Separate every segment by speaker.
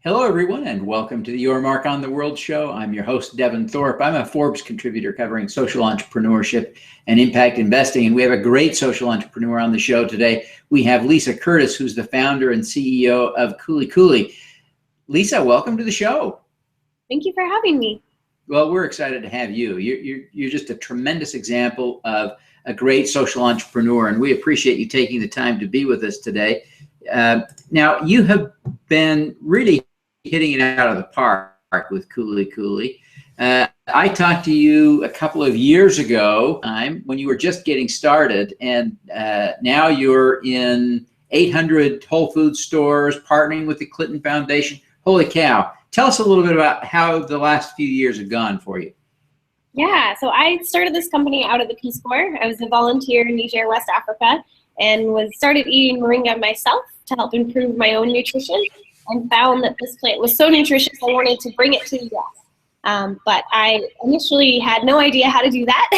Speaker 1: Hello, everyone, and welcome to the Your Mark on the World show. I'm your host, Devin Thorpe. I'm a Forbes contributor covering social entrepreneurship and impact investing, and we have a great social entrepreneur on the show today. We have Lisa Curtis, who's the founder and CEO of Kuli Kuli. Lisa, welcome to the show.
Speaker 2: Thank you for having me.
Speaker 1: Well, we're excited to have you. You're just a tremendous example of a great social entrepreneur, and we appreciate you taking the time to be with us today. Now, you have been really hitting it out of the park with Kuli Kuli. I talked to you a couple of years ago when you were just getting started, and now you're in 800 Whole Foods stores, partnering with the Clinton Foundation. Holy cow. Tell us a little bit about how the last few years have gone for you.
Speaker 2: Yeah, so I started this company out of the Peace Corp. I was a volunteer in Niger, West Africa, and started eating moringa myself to help improve my own nutrition, and found that this plant was so nutritious I wanted to bring it to the US. But I initially had no idea how to do that.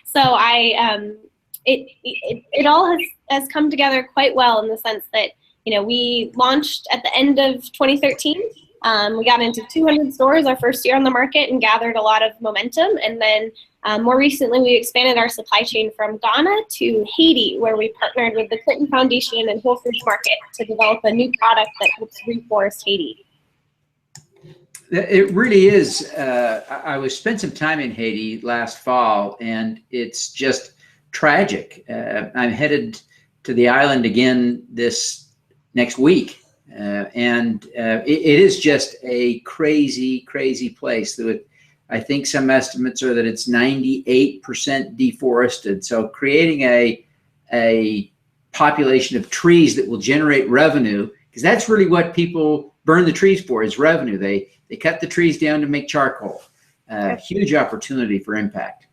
Speaker 2: So it all has come together quite well in the sense that, we launched at the end of 2013. We got into 200 stores our first year on the market and gathered a lot of momentum. And then more recently, we expanded our supply chain from Ghana to Haiti, where we partnered with the Clinton Foundation and Whole Foods Market to develop a new product that helps reforest Haiti.
Speaker 1: It really is. I spent some time in Haiti last fall, and it's just tragic. I'm headed to the island again this next week. It is just a crazy, crazy place. I think some estimates are that it's 98% deforested. So creating a population of trees that will generate revenue, because that's really what people burn the trees for, is revenue. They cut the trees down to make charcoal. Huge opportunity for impact.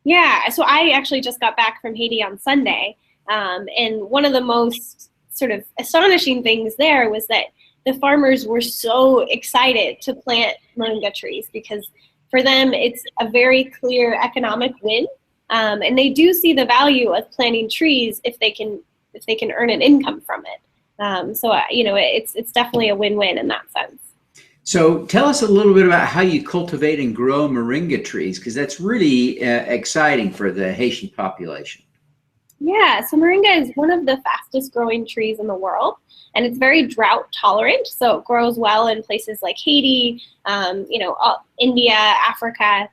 Speaker 2: Yeah, so I actually just got back from Haiti on Sunday. And one of the most sort of astonishing things there was that the farmers were so excited to plant moringa trees because for them it's a very clear economic win, and they do see the value of planting trees if they can earn an income from it. So it's definitely a win-win in that sense.
Speaker 1: So tell us a little bit about how you cultivate and grow moringa trees, because that's really exciting for the Haitian population.
Speaker 2: Yeah, so moringa is one of the fastest growing trees in the world, and it's very drought tolerant. So it grows well in places like Haiti, India, Africa.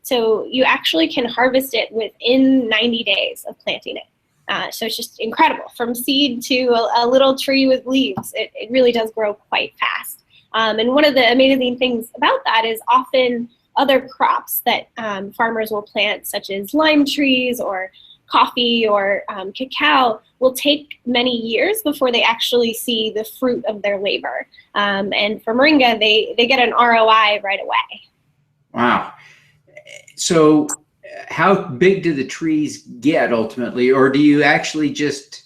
Speaker 2: So you actually can harvest it within 90 days of planting it. So it's just incredible. From seed to a little tree with leaves, it really does grow quite fast. And one of the amazing things about that is often other crops that farmers will plant, such as lime trees or coffee or cacao, will take many years before they actually see the fruit of their labor. And for moringa, they get an ROI right away.
Speaker 1: Wow. So how big do the trees get ultimately? Or do you actually just,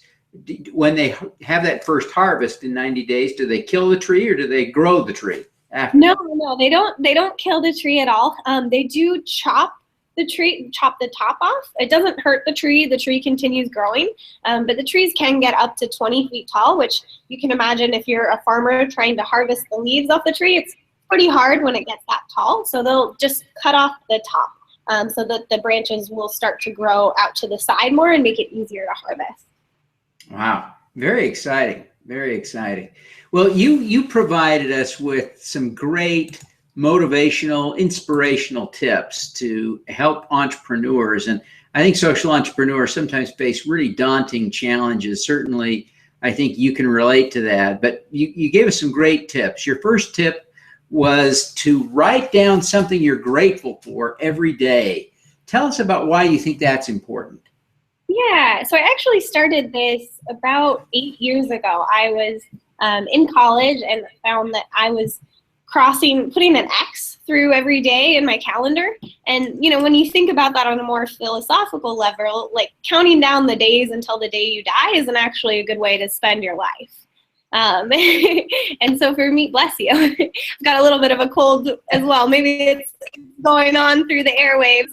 Speaker 1: when they have that first harvest in 90 days, do they kill the tree or do they grow the tree after?
Speaker 2: No, they don't kill the tree at all. They do chop the top off. It doesn't hurt the tree continues growing, but the trees can get up to 20 feet tall, which you can imagine if you're a farmer trying to harvest the leaves off the tree, it's pretty hard when it gets that tall. So they'll just cut off the top so that the branches will start to grow out to the side more and make it easier to harvest.
Speaker 1: Wow, very exciting, very exciting. Well, you provided us with some great motivational, inspirational tips to help entrepreneurs. And I think social entrepreneurs sometimes face really daunting challenges. Certainly, I think you can relate to that. But you gave us some great tips. Your first tip was to write down something you're grateful for every day. Tell us about why you think that's important.
Speaker 2: Yeah, so I actually started this about 8 years ago. I was in college and found that I was putting an X through every day in my calendar. And, when you think about that on a more philosophical level, like counting down the days until the day you die isn't actually a good way to spend your life. And so for me, bless you, I've got a little bit of a cold as well. Maybe it's going on through the airwaves.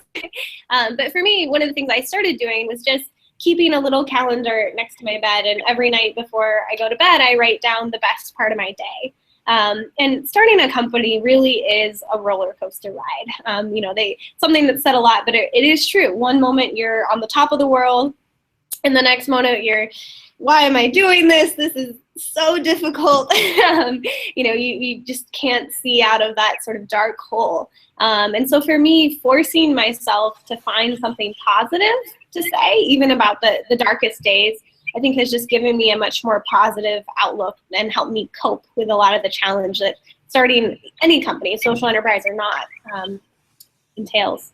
Speaker 2: But for me, one of the things I started doing was just keeping a little calendar next to my bed. And every night before I go to bed, I write down the best part of my day. And starting a company really is a roller coaster ride. Something that's said a lot, but it is true. One moment you're on the top of the world, and the next moment you're, why am I doing this? This is so difficult. You just can't see out of that sort of dark hole. And so for me, forcing myself to find something positive to say, even about the darkest days, I think has just given me a much more positive outlook and helped me cope with a lot of the challenge that starting any company, social enterprise or not, entails.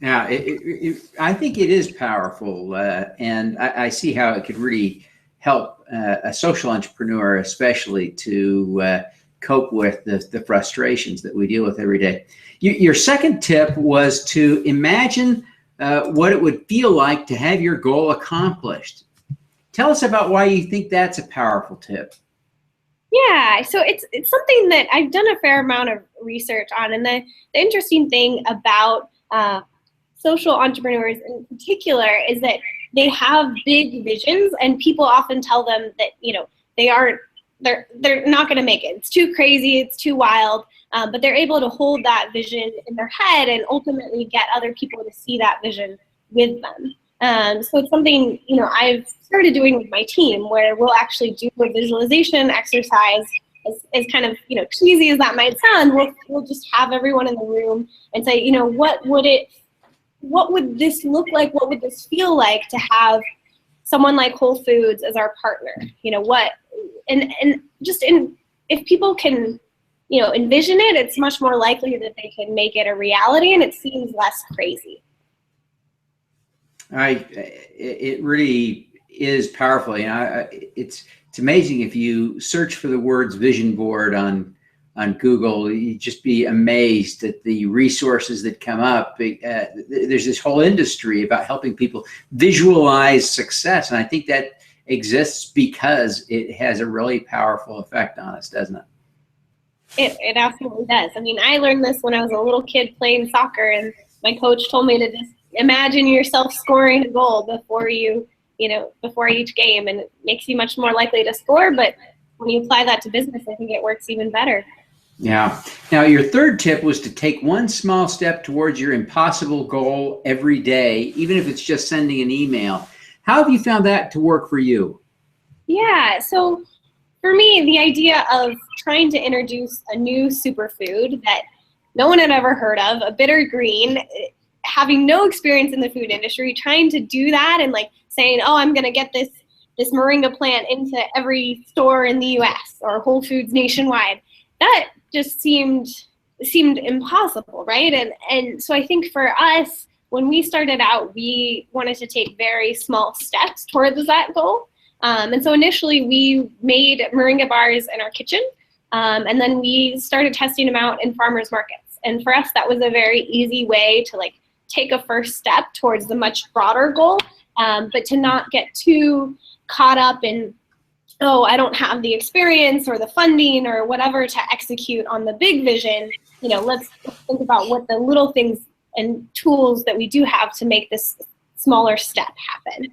Speaker 1: Yeah, I think it is powerful, and I see how it could really help a social entrepreneur, especially to cope with the frustrations that we deal with every day. Your second tip was to imagine what it would feel like to have your goal accomplished. Tell us about why you think that's a powerful tip.
Speaker 2: Yeah, so it's something that I've done a fair amount of research on, and the interesting thing about social entrepreneurs in particular is that they have big visions, and people often tell them that they're not going to make it. It's too crazy, it's too wild, but they're able to hold that vision in their head and ultimately get other people to see that vision with them. So it's something I've started doing with my team, where we'll actually do a visualization exercise. As kind of cheesy as that might sound, we'll just have everyone in the room and say, what would this look like? What would this feel like to have someone like Whole Foods as our partner? If people can envision it, it's much more likely that they can make it a reality, and it seems less crazy.
Speaker 1: It really is powerful. It's amazing if you search for the words vision board on Google, you'd just be amazed at the resources that come up. There's this whole industry about helping people visualize success, and I think that exists because it has a really powerful effect on us, doesn't it?
Speaker 2: It absolutely does. I mean, I learned this when I was a little kid playing soccer, and my coach told me to just imagine yourself scoring a goal before each game, and it makes you much more likely to score. But when you apply that to business, I think it works even better.
Speaker 1: Yeah. Now, your third tip was to take one small step towards your impossible goal every day, even if it's just sending an email. How have you found that to work for you?
Speaker 2: Yeah. So for me, the idea of trying to introduce a new superfood that no one had ever heard of, a bitter green, having no experience in the food industry, trying to do that and saying, oh, I'm going to get this moringa plant into every store in the US or Whole Foods nationwide. That just seemed impossible, right? And so I think for us, when we started out, we wanted to take very small steps towards that goal. And so initially we made moringa bars in our kitchen, and then we started testing them out in farmers markets. And for us, that was a very easy way to take a first step towards the much broader goal, but to not get too caught up in, oh, I don't have the experience or the funding or whatever to execute on the big vision. Let's think about what the little things and tools that we do have to make this smaller step happen.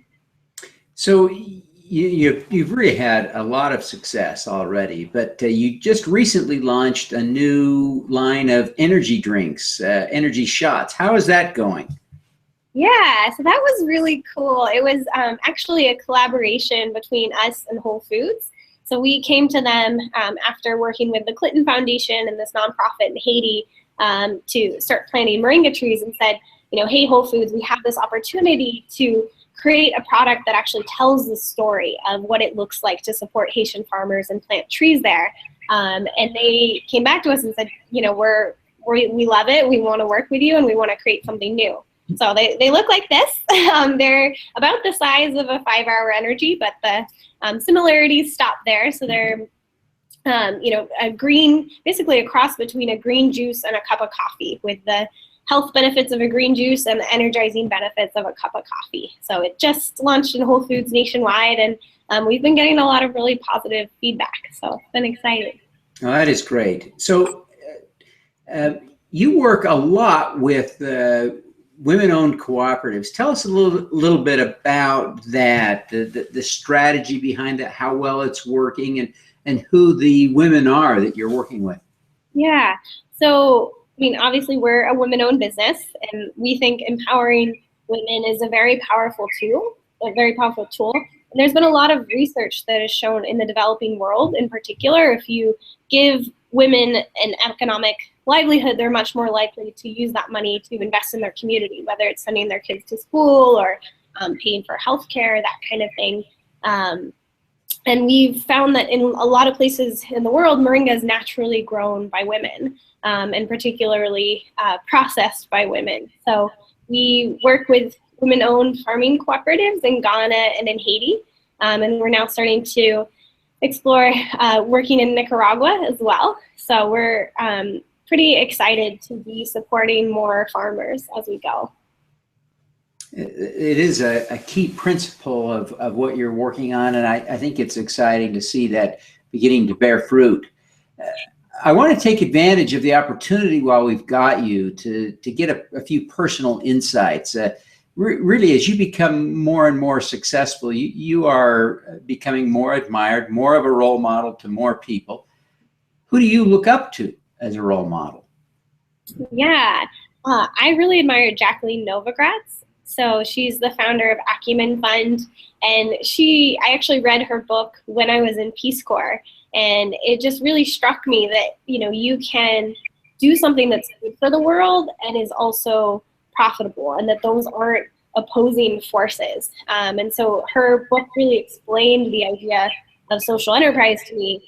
Speaker 1: So you've really had a lot of success already, but you just recently launched a new line of energy drinks, energy shots. How is that going?
Speaker 2: Yeah, so that was really cool. It was actually a collaboration between us and Whole Foods. So we came to them after working with the Clinton Foundation and this nonprofit in Haiti to start planting Moringa trees, and said, hey, Whole Foods, we have this opportunity to create a product that actually tells the story of what it looks like to support Haitian farmers and plant trees there. And they came back to us and said, we love it, we want to work with you, and we want to create something new. So they look like this. They're about the size of a 5-hour energy, but the similarities stop there. So they're, a green, basically a cross between a green juice and a cup of coffee, with the health benefits of a green juice and the energizing benefits of a cup of coffee. So it just launched in Whole Foods nationwide, and we've been getting a lot of really positive feedback. So it's been exciting.
Speaker 1: Oh, that is great. So you work a lot with women-owned cooperatives. Tell us a little bit about that, the strategy behind that, how well it's working, and who the women are that you're working with.
Speaker 2: Yeah. So, I mean, obviously we're a women-owned business, and we think empowering women is a very powerful tool. And there's been a lot of research that has shown in the developing world, in particular, if you give women an economic livelihood, they're much more likely to use that money to invest in their community, whether it's sending their kids to school or paying for healthcare, that kind of thing. And we've found that in a lot of places in the world, moringa is naturally grown by women, and particularly processed by women. So we work with women-owned farming cooperatives in Ghana and in Haiti, and we're now starting to explore working in Nicaragua as well. So we're pretty excited to be supporting more farmers as we go.
Speaker 1: It is a key principle of what you're working on, and I think it's exciting to see that beginning to bear fruit. I want to take advantage of the opportunity while we've got you to get a few personal insights. Really, as you become more and more successful, you are becoming more admired, more of a role model to more people. Who do you look up to as a role model?
Speaker 2: Yeah, I really admire Jacqueline Novogratz. So she's the founder of Acumen Fund, and I actually read her book when I was in Peace Corp, and it just really struck me that, you can do something that's good for the world and is also profitable, and that those aren't opposing forces. And so her book really explained the idea of social enterprise to me,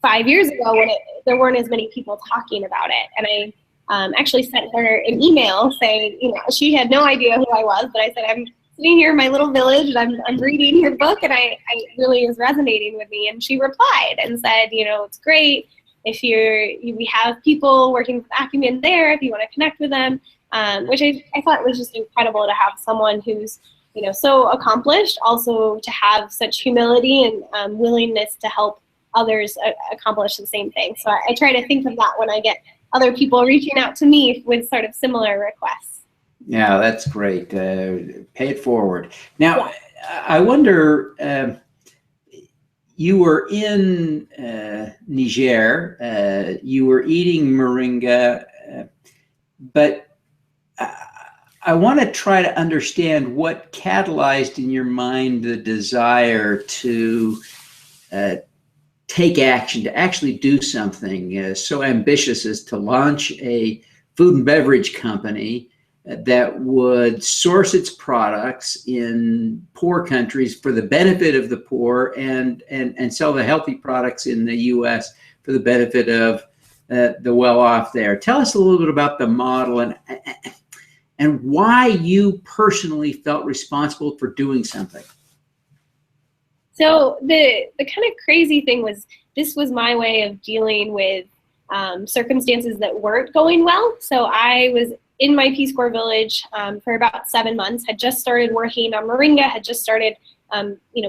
Speaker 2: 5 years ago when there weren't as many people talking about it. And I actually sent her an email saying, she had no idea who I was, but I said, I'm sitting here in my little village and I'm reading your book, and I really is resonating with me. And she replied and said, it's great if we have people working with Acumen there, if you want to connect with them, which I thought was just incredible to have someone who's, so accomplished, also to have such humility and willingness to help others accomplish the same thing. So I try to think of that when I get other people reaching out to me with sort of similar requests.
Speaker 1: Yeah, that's great. Pay it forward. Now, yeah. I wonder, you were in Niger, you were eating moringa, but I want to try to understand what catalyzed in your mind the desire to take action, to actually do something so ambitious as to launch a food and beverage company that would source its products in poor countries for the benefit of the poor, and sell the healthy products in the U.S. for the benefit of the well-off there. Tell us a little bit about the model and why you personally felt responsible for doing something.
Speaker 2: So the kind of crazy thing was, this was my way of dealing with circumstances that weren't going well. So I was in my Peace Corps village for about 7 months, had just started working on moringa, had just started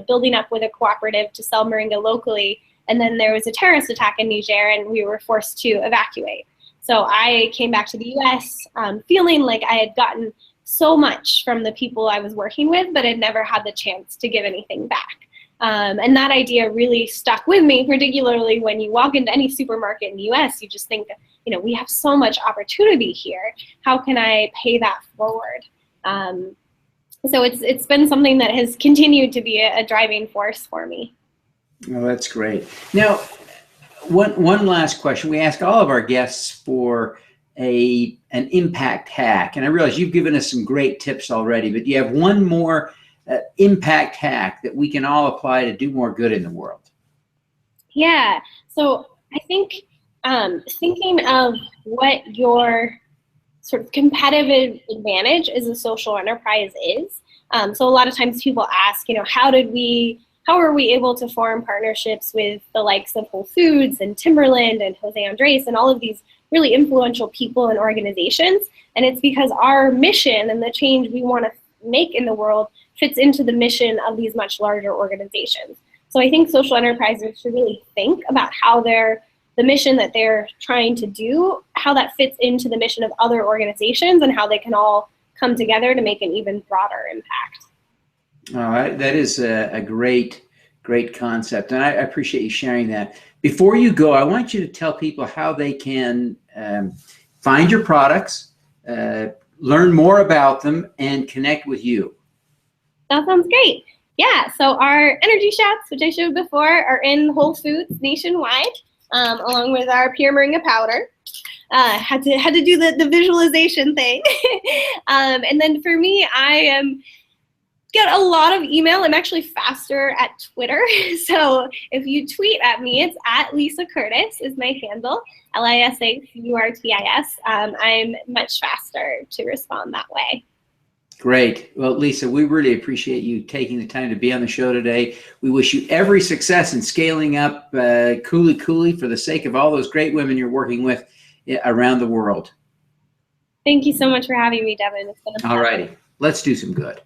Speaker 2: building up with a cooperative to sell moringa locally. And then there was a terrorist attack in Niger, and we were forced to evacuate. So I came back to the US feeling like I had gotten so much from the people I was working with, but had never had the chance to give anything back. And that idea really stuck with me, particularly when you walk into any supermarket in the US, you just think, we have so much opportunity here. How can I pay that forward? So it's been something that has continued to be a driving force for me.
Speaker 1: Oh, that's great. Now, one last question. We ask all of our guests for an impact hack. And I realize you've given us some great tips already, but do you have one more impact hack that we can all apply to do more good in the world?
Speaker 2: Yeah. So I think thinking of what your sort of competitive advantage as a social enterprise is. So a lot of times people ask, how are we able to form partnerships with the likes of Whole Foods and Timberland and Jose Andres and all of these really influential people and organizations? And it's because our mission and the change we want to make in the world fits into the mission of these much larger organizations. So I think social enterprises should really think about how the mission that they're trying to do, how that fits into the mission of other organizations, and how they can all come together to make an even broader impact.
Speaker 1: All right, that is a great Great concept. And I appreciate you sharing that. Before you go, I want you to tell people how they can find your products, learn more about them, and connect with you.
Speaker 2: That sounds great. Yeah, so our energy shots, which I showed before, are in Whole Foods nationwide, along with our pure moringa powder. Had to do the visualization thing. And then for me, I get a lot of email. I'm actually faster at Twitter. So if you tweet at me, it's at Lisa Curtis is my handle, LISACURTIS. I'm much faster to respond that way.
Speaker 1: Great. Well, Lisa, we really appreciate you taking the time to be on the show today. We wish you every success in scaling up Kuli Kuli for the sake of all those great women you're working with around the world.
Speaker 2: Thank you so much for having me, Devin. It's been a pleasure.
Speaker 1: All righty. Let's do some good.